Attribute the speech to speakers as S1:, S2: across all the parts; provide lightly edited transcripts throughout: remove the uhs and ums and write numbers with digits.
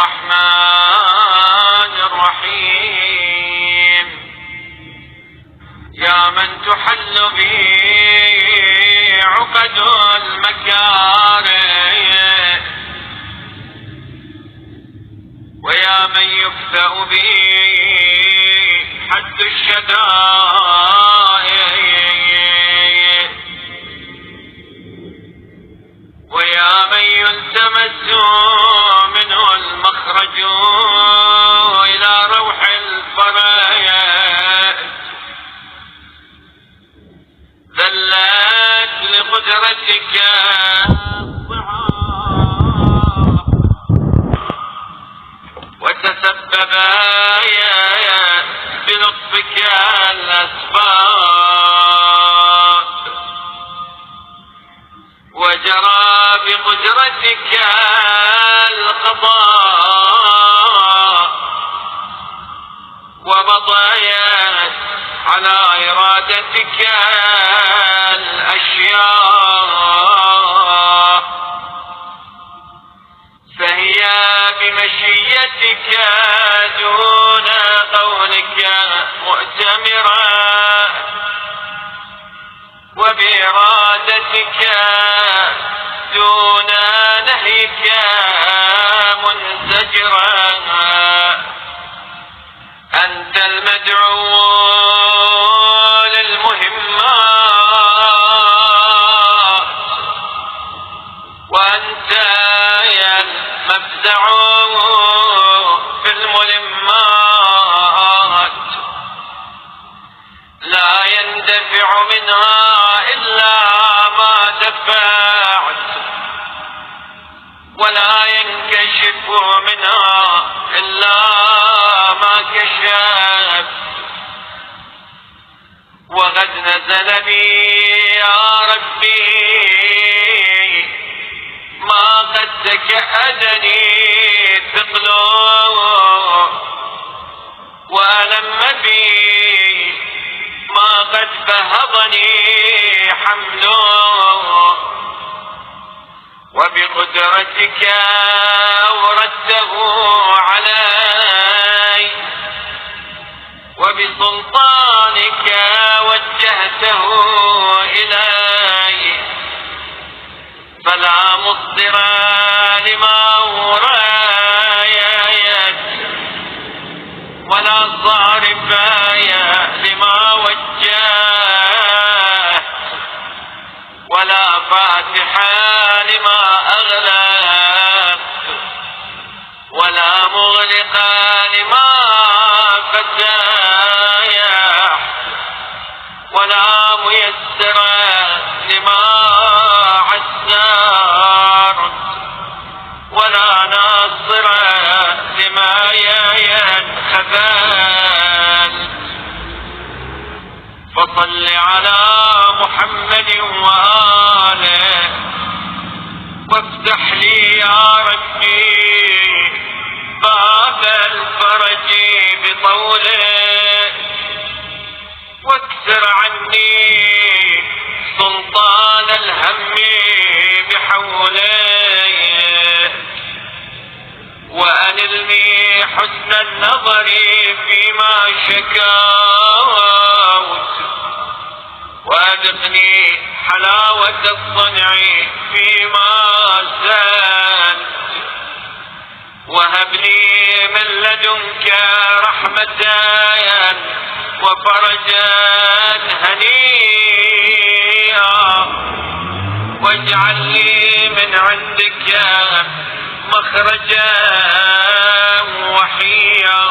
S1: الرحمن الرحيم. يا من تحل به عقد المكاره، ويا من يكفأ به حد الشدائد، ويا من يلتمس منه المخرج إلى روح الفرج، ذلت لقدرتك الضعاف، وتسبب بلطفك الأسباب، وجرى بقدرتك القضاء، ومضيت على إرادتك الأشياء، فهي بمشيتك دون قولك مؤتمرة، وبإرادتك دون نهيك منزجرا. أنت المدعو للمهمات، وأنت المفزع في الملمات، لا يندفع منها إلا ما دفعت، ولا ينكشف منها إلا ما كشفت. وقد نزل بي يا ربي ما قد تكأدني ثقل، وألم بي ما قد فهضني حمل، وبقدرتك أوردته علي، وبسلطانك وجهته إلي، فلا مصدر لما أوريت، ولا صارف لما وجهت، ولا فاتح لما أغلق، ولا مغلق لما فتح، ولا ميسر لما عسر، ولا ناصر لما ينخذل. فصل على محمد وآله، وافتح لي يا ربي باب الفرج بطوله، واكسر عني سلطان الهم بحوله، وأنلني حسن النظر فيما شكوت، وأذقني حلاوة الصنع فيما زنت، وهب لي من لدنك رحمة وفرجا هنيئا، واجعل لي من عندك مخرجا وحيا،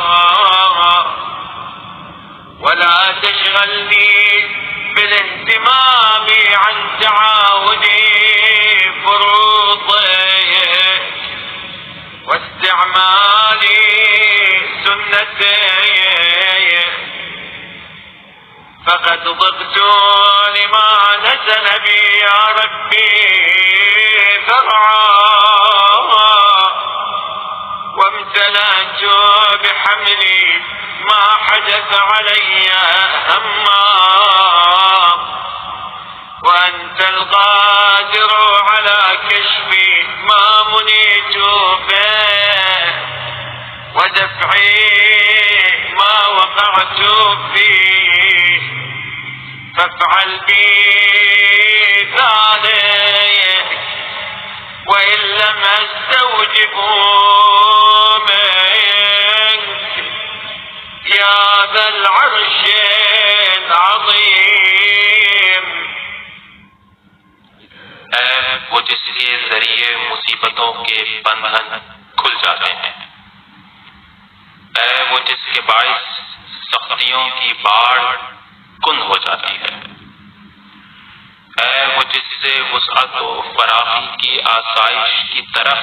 S1: ولا تشغلني بالاهتمام عن تعاودي فروضك واستعمالي سنتك، فقد ضغت لما نزل بي يا ربي ذرعا، وامتلأت بحملي ما حدث علي هما، وأنت القادر على كشف ما منيت به، دفعي ما وقعت فيه فافعل بي ذلك وإن لم أستوجب منك يا ذا العرش العظيم.
S2: اے وہ جس کے ذریعے مصیبتوں کے بندھن کھل جاتے ہیں، اے وہ جس کے باعث سختیوں کی باڑ کن ہو جاتی ہے، اے وہ جس سے وسعت و فراخی کی آسائش کی طرف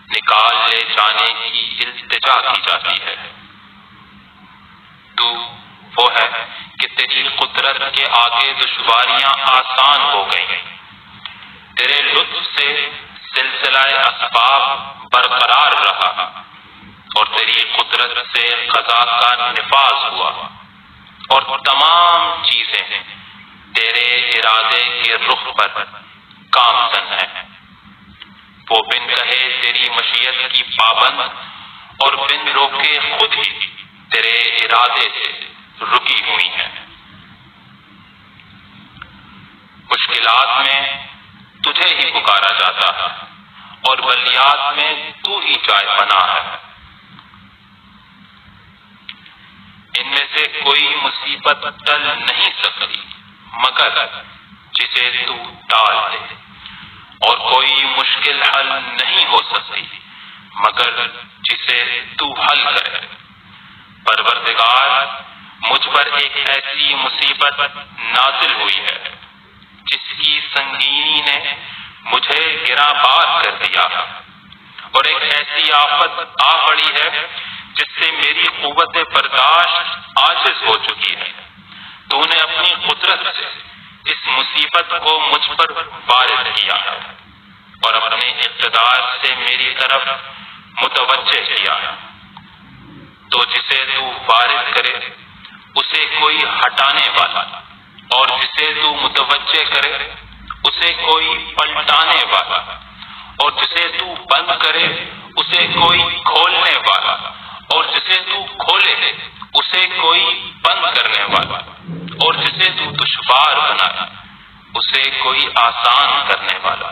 S2: نکال لے جانے کی التجا کی جاتی ہے. تو وہ ہے کہ تیری قدرت کے آگے دشواریاں آسان ہو گئیں، تیرے لطف سے سلسلہ اسباب برقرار رہا اور تیری قدرت سے قضا کا نفاذ ہوا اور تمام چیزیں تیرے ارادے کے رخ پر گامزن ہیں. وہ بن کہے تیری مشیت کی پابند اور بن روکے خود ہی تیرے ارادے سے رکی ہوئی ہیں. مشکلات میں تجھے ہی پکارا جاتا ہے اور بلیات میں تو ہی جائے بنا ہے. ان میں سے کوئی مصیبت ٹل نہیں سکتی مگر جسے تو ٹال دے، اور کوئی مشکل حل نہیں ہو سکتی مگر جسے تو حل کرے. پروردگار، مجھ پر ایک ایسی مصیبت نازل ہوئی ہے جس کی سنگینی نے مجھے گراں بار کر دیا، اور ایک ایسی آفت آ پڑی ہے جس سے میری قوت برداشت عاجز ہو چکی ہے. تو نے اپنی قدرت سے اس مصیبت کو مجھ پر وارد کیا ہے اور اپنے اقتدار سے میری طرف متوجہ کیا ہے. تو جسے تو وارد کرے اسے کوئی ہٹانے والا، اور جسے تو متوجہ کرے اسے کوئی پلٹانے والا، اور جسے تو بند کرے اسے کوئی کھولنے والا، اور جسے تو کھولے اسے کوئی بند کرنے والا، اور جسے تو دشوار بنائے اسے کوئی آسان کرنے والا،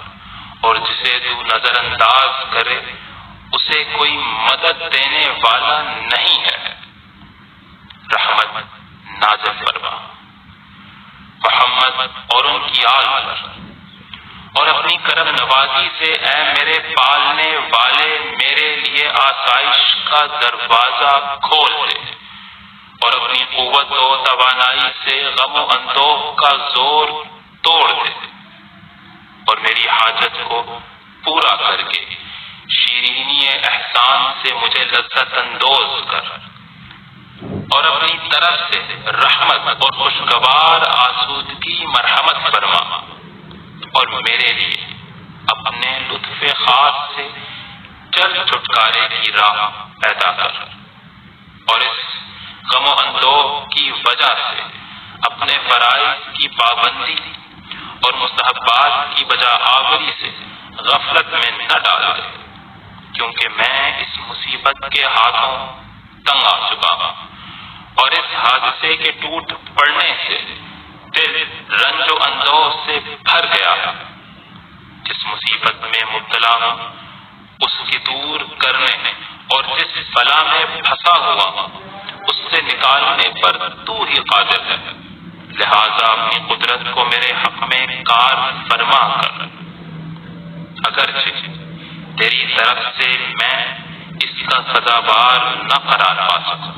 S2: اور جسے تو نظر انداز کرے اسے کوئی مدد دینے والا نہیں ہے. رحمت نازل فرما محمد اور ان کی آل پر، اور اپنی کرم نوازی سے اے میرے پالنے والے میرے لیے آسائش کا دروازہ کھول دے، اور اپنی قوت و توانائی سے غم و اندوہ کا زور توڑ دے، اور میری حاجت کو پورا کر کے شیرینی احسان سے مجھے لذت اندوز کر، اور اپنی طرف سے رحمت اور خوشگوار آسودگی مرحمت فرما، اور میرے لیے اپنے لطف خاص سے چل چھٹکارے کی راہ پیدا کر، اور اس غم و اندوہ کی وجہ سے اپنے فرائض کی پابندی اور مستحبات کی بجا آوری سے غفلت میں نہ ڈال دے، کیونکہ میں اس مصیبت کے ہاتھوں تنگ آ چکا ہوں، اور اس حادثے کے ٹوٹ پڑنے سے دل رنج و اندوہ سے بھر گیا ہے. جس مصیبت میں مبتلا ہوں اس کی دور کرنے اور جس بلا میں پھنسا ہوا ہوں اس سے نکالنے پر تو ہی قادر ہے. لہذا اپنی قدرت کو میرے حق میں کار فرما کر، اگرچہ تیری طرف سے میں اس کا سزاوار نہ قرار پا سکوں.